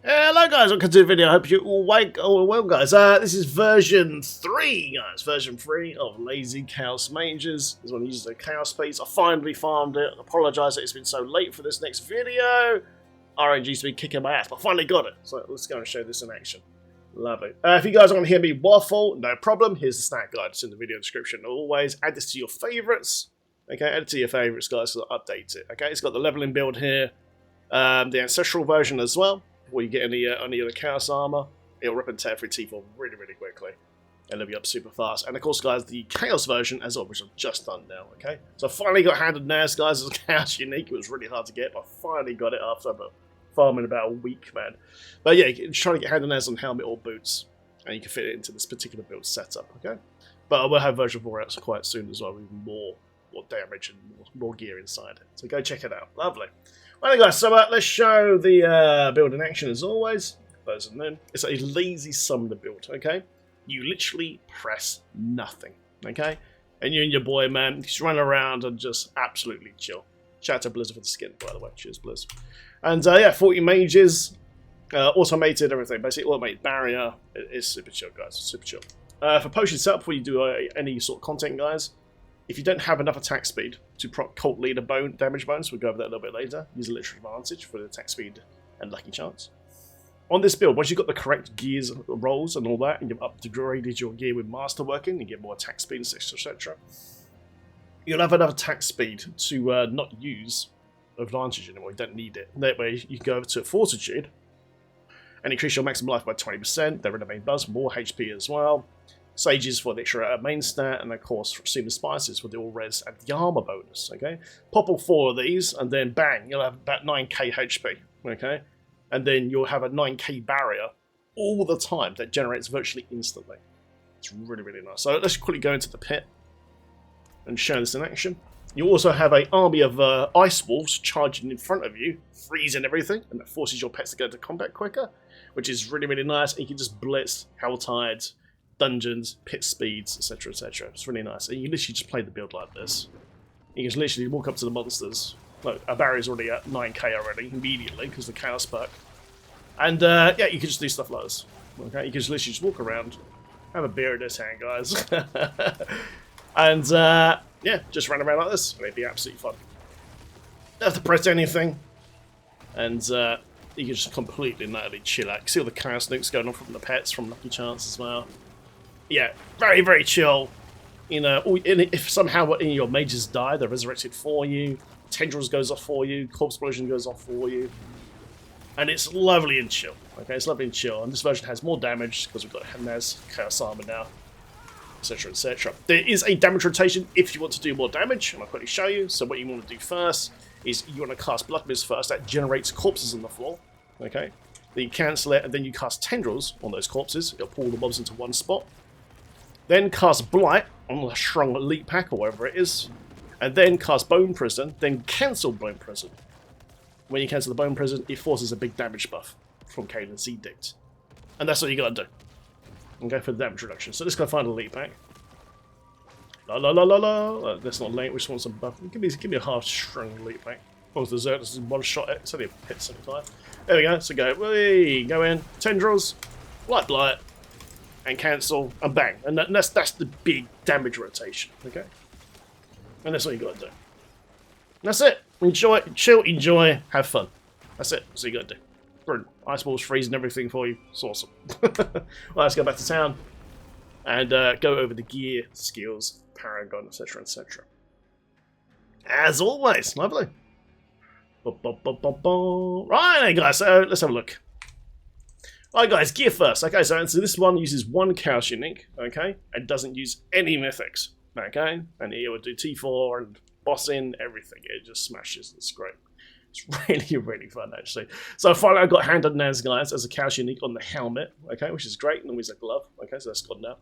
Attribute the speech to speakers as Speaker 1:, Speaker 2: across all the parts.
Speaker 1: Hello guys, welcome to the video. I hope you're all well guys. This is version 3 guys, version 3 of Lazy Chaos Mages. This one uses a chaos piece. I finally farmed it. I apologise that it's been so late for this next video. RNG's been kicking my ass, but I finally got it. So let's go and show this in action. Lovely. If you guys want to hear me waffle, no problem. Here's the snack guide. It's in the video description. Always add this to your favourites. Okay, add it to your favourites guys so update it. Okay, it's got the leveling build here. The ancestral version as well. Before you get any of the chaos armor, it'll rip and tear through T4 really quickly and level you up super fast. And of course guys, the chaos version as well, which I've just done now. Okay, so I finally got handed Naz guys as a chaos unique. It was really hard to get, but I finally got it after farming about a week, man. But yeah, you can try to get handed Naz on helmet or boots, and you can fit it into this particular build setup. Okay, but I will have version 4 out quite soon as well, with more damage and more gear inside it. So go check it out. Lovely. Well guys, so let's show the build in action as always. It's a lazy summoner build, okay? You literally press nothing, okay? And you and your boy, man, just run around and just absolutely chill. Shout out to Blizzard for the skin, by the way. Cheers, Blizz. And yeah, 40 mages, automated everything. Basically, automated barrier. It's super chill, guys. Super chill. For potion setup, before you do any sort of content, guys, if you don't have enough attack speed to proc cult leader damage bonus, we'll go over that a little bit later. Use a literal advantage for the attack speed and lucky chance. On this build, once you've got the correct gears rolls and all that, and you've upgraded your gear with master working, you get more attack speed, etc. You'll have enough attack speed to not use advantage anymore. You don't need it. That way, you can go over to fortitude and increase your maximum life by 20%. They're in the main buzz, more HP as well. Sages for the extra main stat, and of course Seamless Spices for the all res and the armor bonus. Okay, pop all 4 of these, and then bang, you'll have about 9k HP. Okay, and then you'll have a 9k barrier all the time that generates virtually instantly. It's really nice. So let's quickly go into the pit and show this in action. You also have an army of ice wolves charging in front of you, freezing everything, and that forces your pets to go into combat quicker, which is really nice. And you can just blitz Hell Tides, dungeons, pit speeds, etc. It's really nice. And you literally just play the build like this. You can literally walk up to the monsters. Look, our barrier's already at 9k already, immediately, because the chaos perk. And yeah, you can just do stuff like this. Okay, you can just literally just walk around, have a beer in this hand, guys. And yeah, just run around like this, and it'd be absolutely fun. Don't have to press anything. And you can just completely and utterly chillax. See all the chaos nukes going on from the pets, from Lucky Chance as well. Yeah, very chill. You know, if somehow any of your mages die, they're resurrected for you. Tendrils goes off for you. Corpse Explosion goes off for you. And it's lovely and chill. Okay, it's lovely and chill. And this version has more damage because we've got Naz Chaos Armor now, etc. There is a damage rotation if you want to do more damage, and I'll quickly show you. So what you want to do first is you want to cast Blood Mist first. That generates corpses on the floor. Okay, then you cancel it, and then you cast Tendrils on those corpses. It'll pull the mobs into one spot. Then cast Blight on the Shrung Elite Pack or whatever it is, and then cast Bone Prison, then cancel Bone Prison. When you cancel the Bone Prison, it forces a big damage buff from Caden's Edict. And that's what you gotta do. Okay, for the damage reduction. So let's go find an Elite Pack. That's not late, we just want some buff. Give me a half Shrung Elite Pack. Oh, the Zerg, this is one shot, it's only a hit 75. There we go, so go in, Tendrils, Blight, and cancel, and bang. And that's the big damage rotation, okay? And that's what you gotta do. And that's it. Enjoy, chill, enjoy, have fun. That's it. That's what you gotta do. Brilliant. Ice balls freezing everything for you. It's awesome. Well, let's go back to town and go over the gear, skills, Paragon, etc. As always, lovely. Right, guys, so let's have a look. Alright guys, gear first. Okay, so this one uses 1 Chaos Unique, okay, and doesn't use any Mythics, okay, and it will do T4 and boss in, everything. It just smashes. It's great. It's really fun, actually. So finally I got handed Naz, guys, as a Chaos Unique on the helmet, okay, which is great. And always a glove, okay, so that's gone now.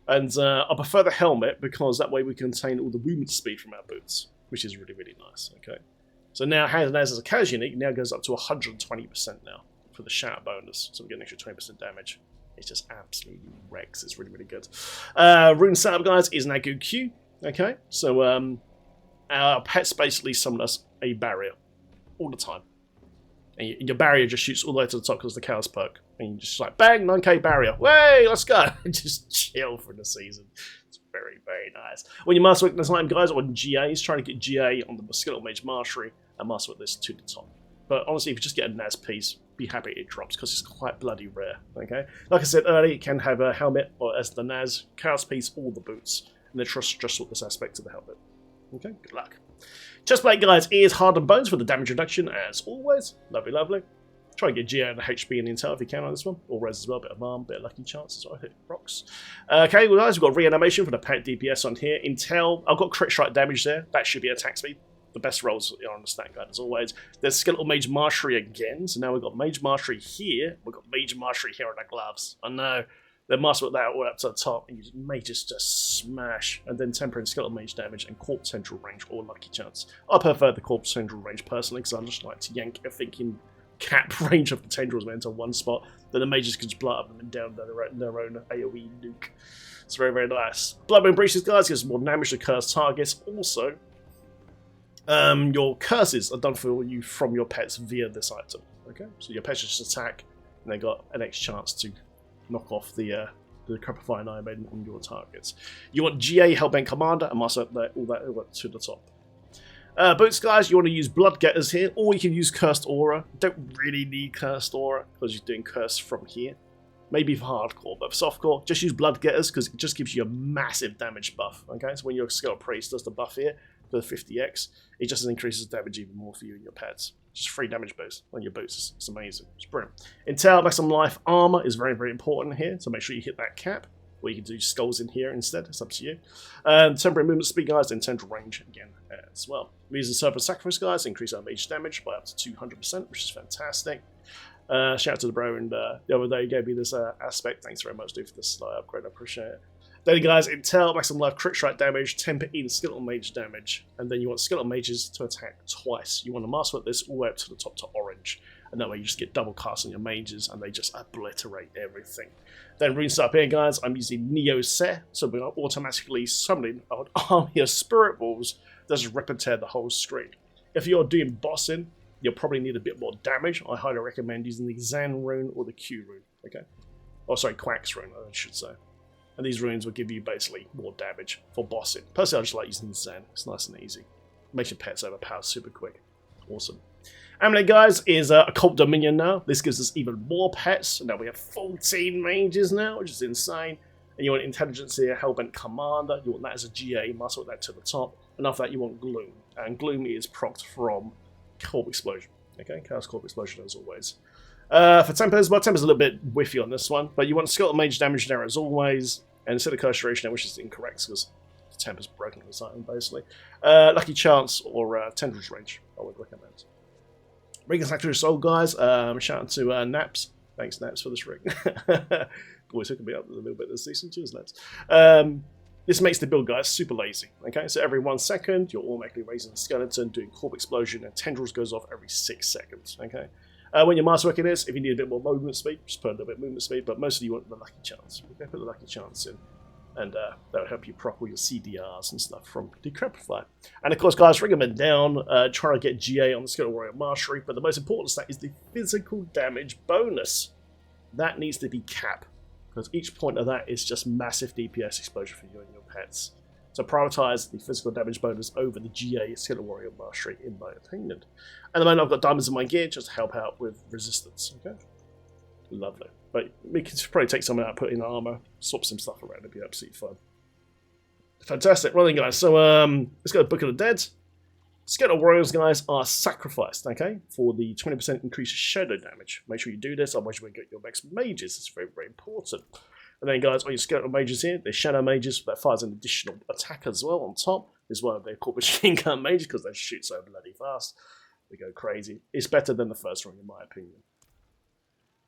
Speaker 1: And I prefer the helmet because that way we can contain all the movement speed from our boots, which is really nice, okay. So now handed Naz as a Chaos Unique now goes up to 120% now. For the shatter bonus, so we get an extra 20% damage. It's just absolutely wrecks. It's really good. Rune setup, guys, is Nagu Q. Okay, so our pets basically summon us a barrier all the time. And your barrier just shoots all the way to the top because of the Chaos perk. And you just like, bang, 9k barrier. Way, let's go. Just chill for the season. It's very, very nice. When you master this item, guys, on GAs, trying to get GA on the Skeletal Mage Mastery and master this to the top. But honestly, if you just get a NAS piece, be happy it drops because it's quite bloody rare. Okay, like I said earlier, it can have a helmet or as the NAS, Chaos piece, or the boots, and they trust just with this aspect of the helmet. Okay, good luck. Chestplate, guys, ears, heart, and bones for the damage reduction as always. Lovely, lovely. Try and get GA and HP and Intel if you can on this one. Or res as well, bit of arm, bit of lucky chances. I hit rocks. Okay, well, guys, we've got reanimation for the pet DPS on here. Intel, I've got crit strike damage there. That should be attack speed. The best rolls are on the stat guide as always. There's Skeletal Mage Mastery again. So now we've got Mage Mastery here. We've got Mage Mastery here on the gloves. I know. Then master with that all up to the top, and you mages just smash. And then temporary Skeletal Mage damage and Corpse Central range or lucky chance. I prefer the Corpse Central range personally because I just like to yank everything cap range of the tendrils into one spot. Then the mages can just blow up them and down their own AoE nuke. It's very, very nice. Bloodbone Breaches, guys, gives more damage to cursed targets. Also, your curses are done for you from your pets via this item. Okay, so your pets just attack, and they got an extra chance to knock off the Crepifying Iron Maiden on your targets. You want GA Hellbent Commander and master all that to the top. Boots, guys, you want to use Blood Getters here, or you can use Cursed Aura. Don't really need Cursed Aura because you're doing Curse from here. Maybe for hardcore, but for softcore, just use Blood Getters because it just gives you a massive damage buff. Okay, so when your Skeletal Priest does the buff here, the 50x, it just increases damage even more for you and your pets. Just 3 damage boost on your boots. It's amazing. It's brilliant. Intel, maximum life armor is very, very important here, so make sure you hit that cap. Or you can do skulls in here instead. It's up to you. Temporary movement speed, guys, and tendril range again as well. We're using Serpent Sacrifice, guys, increase our mage damage by up to 200%, which is fantastic. Shout out to the bro and the other day gave me this aspect. Thanks very much, dude, for this upgrade. I appreciate it. Then, guys, Intel, maximum life crit strike damage, temper in Skeletal Mage damage, and then you want Skeletal Mages to attack twice. You want to master this all the way up to the top to orange, and that way you just get double cast on your mages, and they just obliterate everything. Then runes up here, guys, I'm using Neo Se, so we're automatically summoning an army of Spirit Wolves that just rip and tear the whole screen. If you're doing bossing, you'll probably need a bit more damage. I highly recommend using the Zan rune or the Q rune, okay? Oh, sorry, Quack's rune, I should say. And these runes will give you basically more damage for bossing. Personally, I just like using Zen. It's nice and easy. Makes your pets overpowered super quick. Awesome. Amulet, guys, is a Cult Dominion now. This gives us even more pets. Now we have 14 mages now, which is insane. And you want Intelligence here, Hellbent Commander. You want that as a GA, muscle that to the top. And after that, you want Gloom. And Gloom is procced from Corp Explosion. Okay, Chaos Corp Explosion as always. For Tempers, well, Tempers a little bit whiffy on this one. But you want Skeletal Mage damage there as always. And instead of Curse Duration, which is incorrect because the Temper's broken this item, basically. Lucky Chance or Tendrils Range, I would recommend. Ring of Sanctuary Soul, guys. Shout out to Naps. Thanks, Naps, for this ring. Always hooking me up a little bit this season. Cheers, Naps. This makes the build, guys, super lazy. Okay, so every 1 second, you're automatically raising the skeleton, doing Corp Explosion, and Tendrils goes off every 6 seconds. Okay. When you're masterworking this, if you need a bit more movement speed, just put a little bit of movement speed, but mostly you want the Lucky Chance. Okay, put the Lucky Chance in, and that'll help you proc all your CDRs and stuff from Decrepify. And of course, guys, ring them down, try to get GA on the Skeletal Warrior Mastery, but the most important stat is the physical damage bonus. That needs to be cap, because each point of that is just massive DPS exposure for you and your pets. So prioritize the physical damage bonus over the GA Skeletal Warrior Mastery, in my opinion. And the moment I've got diamonds in my gear just to help out with resistance. Okay, lovely. But we can probably take some out, put in armor, swap some stuff around. It'd be absolutely fun. Fantastic. Well then, guys. So let's go to Book of the Dead. Skeletal Warriors, guys, are sacrificed. Okay, for the 20% increased shadow damage. Make sure you do this, otherwise you won't get your max mages. It's very, very important. And then, guys, on your Skeletal Mages here, they're Shadow Mages, that fires an additional attack as well on top. This is why they're called Machine Gun Mages, because they shoot so bloody fast. They go crazy. It's better than the first one, in my opinion.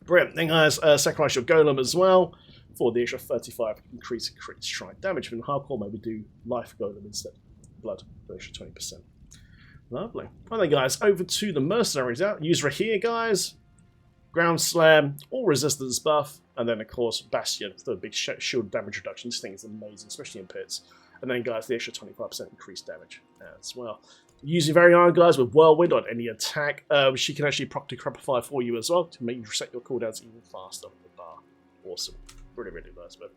Speaker 1: Brilliant. Then, guys, sacrifice your Golem as well for the extra 35 increase in crit strike damage. From hardcore, maybe do Life Golem instead. Blood, for extra 20%. Lovely. Well then, guys, over to the Mercenaries out. User here, guys. Ground Slam, all resistance buff, and then, of course, Bastion for the big shield damage reduction. This thing is amazing, especially in pits. And then, guys, the extra 25% increased damage as well. Using Very Iron, guys, with Whirlwind on any attack, she can actually proc Decrepify for you as well to make you reset your cooldowns even faster with the bar. Awesome. Really, really nice, man.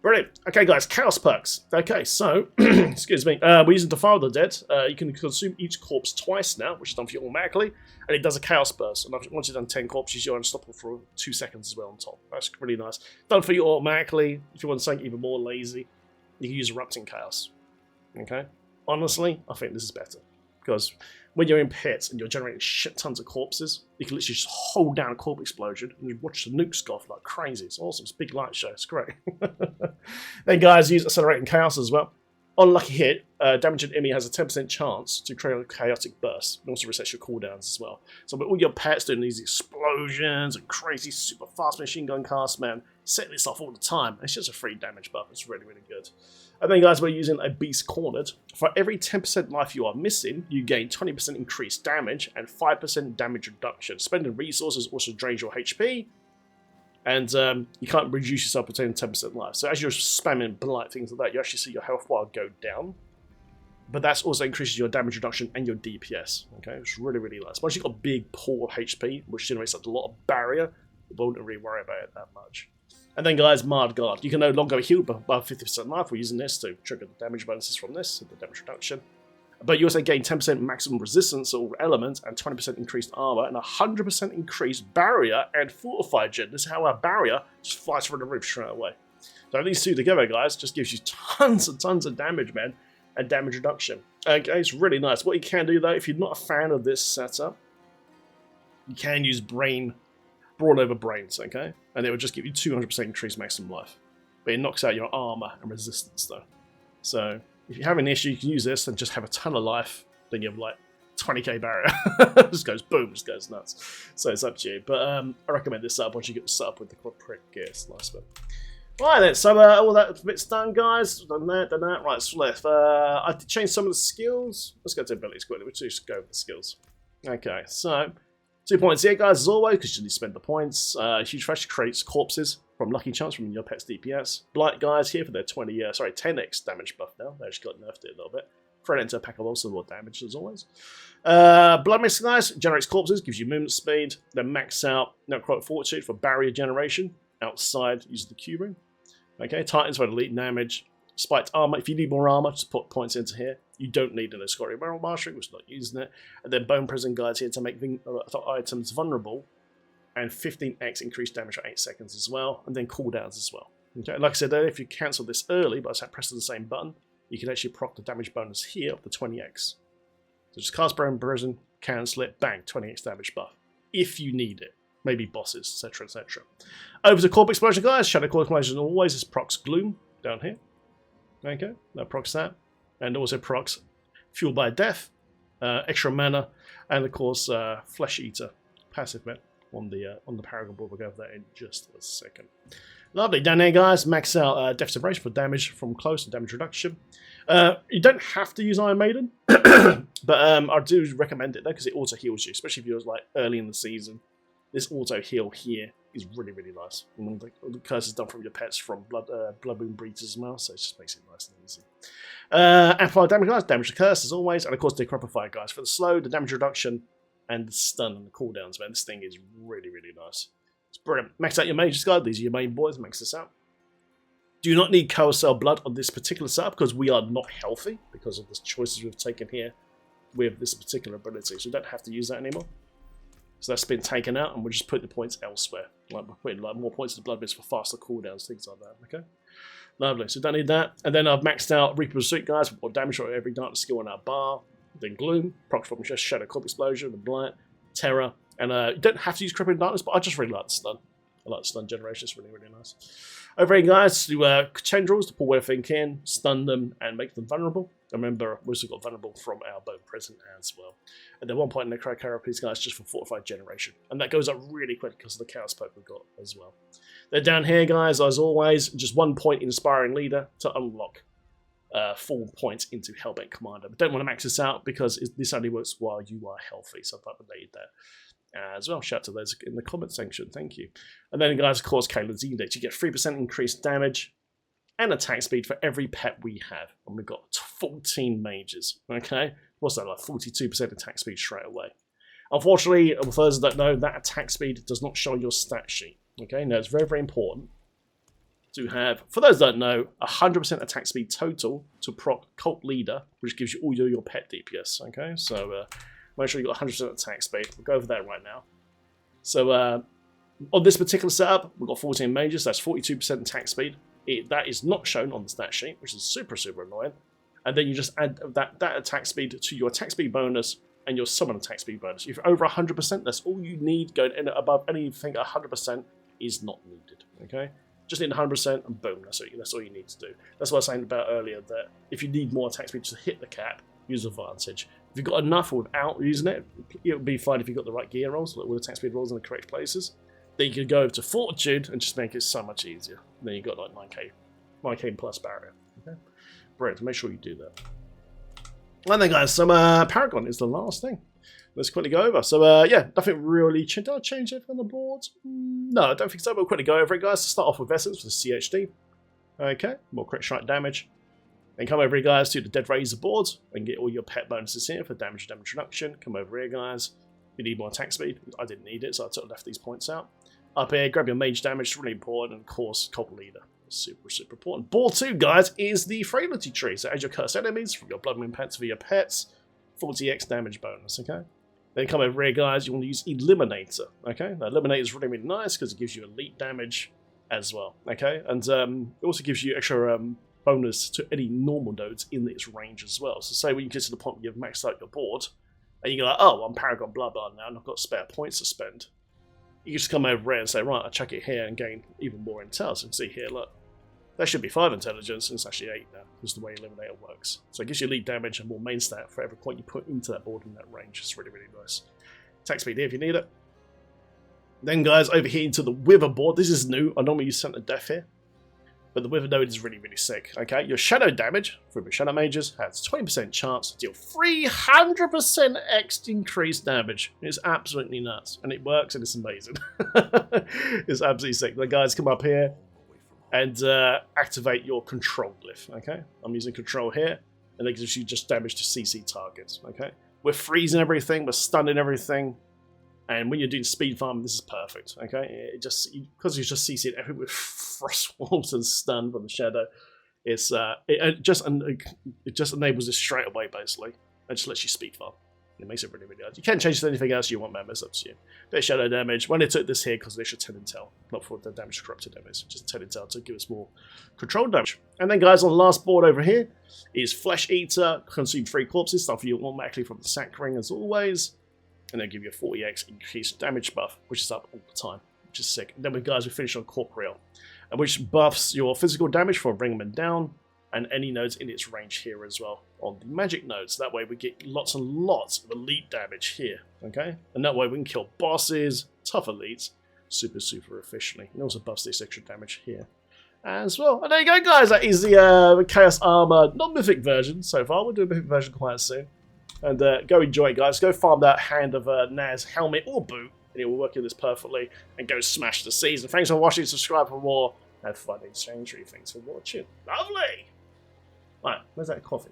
Speaker 1: Brilliant. Okay, guys, Chaos perks. Okay, so, excuse me, we're using Defile the Dead. You can consume each corpse twice now, which is done for you automatically, and it does a Chaos burst. And once you've done 10 corpses, you're unstoppable for 2 seconds as well on top. That's really nice. Done for you automatically. If you want something even more lazy, you can use Erupting Chaos. Okay? Honestly, I think this is better. Because when you're in pits and you're generating shit tons of corpses, you can literally just hold down a corpse explosion and you watch the nukes go off like crazy. It's awesome. It's a big light show. It's great. Then, guys, use Accelerating Chaos as well. On lucky hit, damaged enemy has a 10% chance to create a chaotic burst. It also resets your cooldowns as well. So with all your pets doing these explosions and crazy super fast machine gun cast, man, set this off all the time. It's just a free damage buff. It's really, really good. And then, guys, we're using a Beast Cornered. For every 10% life you are missing, you gain 20% increased damage and 5% damage reduction. Spending resources also drains your HP. And you can't reduce yourself between 10% life. So as you're spamming blight, things like that, you actually see your health bar go down. But that's also increases your damage reduction and your DPS. Okay, it's really, really nice. Once you've got a big pool of HP, which generates a lot of barrier, you won't really worry about it that much. And then, guys, Marred Guard. You can no longer heal above 50% life. We're using this to trigger the damage bonuses from this, the damage reduction. But you also gain 10% maximum resistance to all elements and 20% increased armor and 100% increased barrier and fortified gen. This is how our barrier just flies through the roof straight away. So these two together, guys, just gives you tons and tons of damage, man, and damage reduction. Okay, it's really nice. What you can do, though, if you're not a fan of this setup, you can use Brawn over Brains, okay? And it will just give you 200% increased maximum life. But it knocks out your armor and resistance, though. So if you have an issue, you can use this and just have a ton of life. Then you have like 20k barrier. It just goes boom, just goes nuts. So it's up to you. But I recommend this up once you get set up with the quad prick gear. It's nice, man. Right then, so all that bit's done, guys. Done that. Right, so left. I did change some of the skills. Let's go to abilities quickly. We'll just go over the skills. Okay, so 2 points here, guys, as always, because you need to spend the points. Huge Fresh creates corpses from Lucky Chance from your pet's DPS. Blight, guys, here for their 10x damage buff now. They actually got nerfed it a little bit. Throw it into a pack of also more damage, as always. Blood Mist, guys, generates corpses, gives you movement speed. Then max out Necromancer Fortitude for barrier generation. Outside, use the Q ring. Okay, Titans for elite damage. Spiked armor. If you need more armor, just put points into here. You don't need an Escorial Barrel Mastery, which is not using it. And then Bone Prison, guys, here to make items vulnerable. And 15x increased damage for 8 seconds as well. And then cooldowns as well. Okay, like I said earlier, if you cancel this early by pressing the same button, you can actually proc the damage bonus here of the 20x. So just cast Bone Prison, cancel it, bang, 20x damage buff. If you need it. Maybe bosses, etc, etc. Over to Corp Explosion, guys. Shadow Corp Explosion always is procs Gloom down here. Okay, that procs that. And also procs Fueled by Death, extra mana, and of course Flesh Eater passive met on the Paragon board. We'll go over that in just a second. Lovely. Down there, guys, max out Death Separation for damage from close and damage reduction. You don't have to use Iron Maiden, but I do recommend it though because it auto heals you, especially if you're like early in the season. This auto heal here is really, really nice. And the curse is done from your pets from Bloodboon Breeds as well, so it just makes it nice and easy. Amplify damage, guys. Damage the curse as always, and of course Decrepify, guys, for the slow, the damage reduction, and the stun and the cooldowns. Man, this thing is really, really nice. It's brilliant. Max out your mages, guys. These are your main boys. Max this out. Do not need Carousel Blood on this particular setup because we are not healthy because of the choices we've taken here with this particular ability. So we don't have to use that anymore. So that's been taken out, and we're just putting the points elsewhere. Like we're putting like more points in the Blood Mist for faster cooldowns, things like that. Okay, lovely. So don't need that. And then I've maxed out Reaper Pursuit, guys, with more damage for every darkness skill on our bar. Then Gloom, procs from just Shadow Corp Explosion, the Blight, Terror, and you don't have to use Crippling Darkness, but I just really like the stun. I like the stun generation. It's really, really nice. Over here, guys, do tendrils to pull everything in, stun them, and make them vulnerable. Remember, we also got vulnerable from our Bone Prison as well. And then 1 point in Necro Carapace, guys, just for fortified generation. And that goes up really quick because of the Chaos Poke we've got as well. Then down here, guys, as always, just 1 point Inspiring Leader to unlock 4 points into Hellbent Commander. But don't want to max this out because this only works while you are healthy. So I've updated that as well. Shout out to those in the comment section. Thank you. And then, guys, of course, Kalen's Index. You get 3% increased damage and attack speed for every pet we have. And we've got 14 mages, okay? what's that, like 42% attack speed straight away. Unfortunately, for those that don't know, that attack speed does not show your stat sheet. Okay, now it's very, very important to have, for those that don't know, 100% attack speed total to proc Cult Leader, which gives you all your pet DPS. Okay, so make sure you got 100% attack speed. We'll go over that right now. So on this particular setup, we've got 14 mages, that's 42% attack speed. That is not shown on the stat sheet, which is super, super annoying. And then you just add that attack speed to your attack speed bonus and your summon attack speed bonus. If you're over 100%, that's all you need. Going above anything 100% is not needed. Okay, just need 100% and boom, that's all you need to do. That's what I was saying about earlier, that if you need more attack speed to hit the cap, use Advantage. If you've got enough without using it, it'll be fine if you've got the right gear rolls, all the attack speed rolls in the correct places. Then you can go over to Fortitude and just make it so much easier. And then you've got like 9k plus barrier. Okay, brilliant. Make sure you do that. And then, guys, some Paragon is the last thing. Let's quickly go over. So, yeah, nothing really changed. Did I change anything on the board? No, I don't think so. We'll quickly go over it, guys. To start off with Essence for the CHD. Okay, more crit strike damage. Then come over here, guys, to the Dead Razor board and get all your pet bonuses here for damage reduction. Come over here, guys. You need more attack speed. I didn't need it, so I left these points out. Up here, grab your mage damage. It's really important. And, of course, Cult Leader. Super, super important. Board 2, guys, is the Frailty Tree. So, as your cursed enemies, from your Blood Moon pets for your pets, 40x damage bonus, okay? Then come over here, guys, you want to use Eliminator, okay? Now, Eliminator is really, really nice because it gives you elite damage as well, okay? And it also gives you extra bonus to any normal nodes in its range as well. So say when you get to the point where you've maxed out your board, and you go like, oh, I'm Paragon blah blah now, and I've got spare points to spend. You just come over here and say, right, I'll chuck it here and gain even more intel. So you can see here, look, that should be 5 intelligence, and it's actually 8 now, because the way Eliminator works. So it gives you elite damage and more main stat for every point you put into that board in that range. It's really, really nice. Attack speed here if you need it. Then, guys, over here into the Wither board. This is new. I normally use Center Death here, but the Wither node is really, really sick. Okay, your shadow damage from your shadow mages has 20% chance to deal 300% X increased damage. It's absolutely nuts, and it works, and it's amazing. It's absolutely sick. The guys come up here and activate your control glyph. Okay, I'm using control here, and that gives you just damage to CC targets. Okay, we're freezing everything, we're stunning everything. And when you're doing speed farming, this is perfect, okay? Because you're just CCing everything with frost walls and stun from the shadow, it just enables this straight away, basically. It just lets you speed farm. It makes it really, really hard. You can change anything else you want, man. It's up to you. Bit of shadow damage. When they took this here, because they should 10 intel, not for the damage to corrupted damage, just 10 intel to give us more control damage. And then, guys, on the last board over here is Flesh Eater, consume 3 corpses, stuff you automatically from the sack ring as always. And they'll give you a 40x increased damage buff, which is up all the time, which is sick. And then we finish on Corporeal, which buffs your physical damage for bringing them down, and any nodes in its range here as well on the magic nodes. That way we get lots and lots of elite damage here, okay? And that way we can kill bosses, tough elites, super, super efficiently. And also buffs this extra damage here as well. And there you go, guys. That is the Chaos Armor non-mythic version so far. We'll do a mythic version quite soon. And go enjoy it, guys. Go farm that Hand of Naz helmet or boot, and it will work in this perfectly. And go smash the season. Thanks for watching. Subscribe for more. Have fun in Sanctuary. Thanks for watching. Lovely. Right, where's that coffee?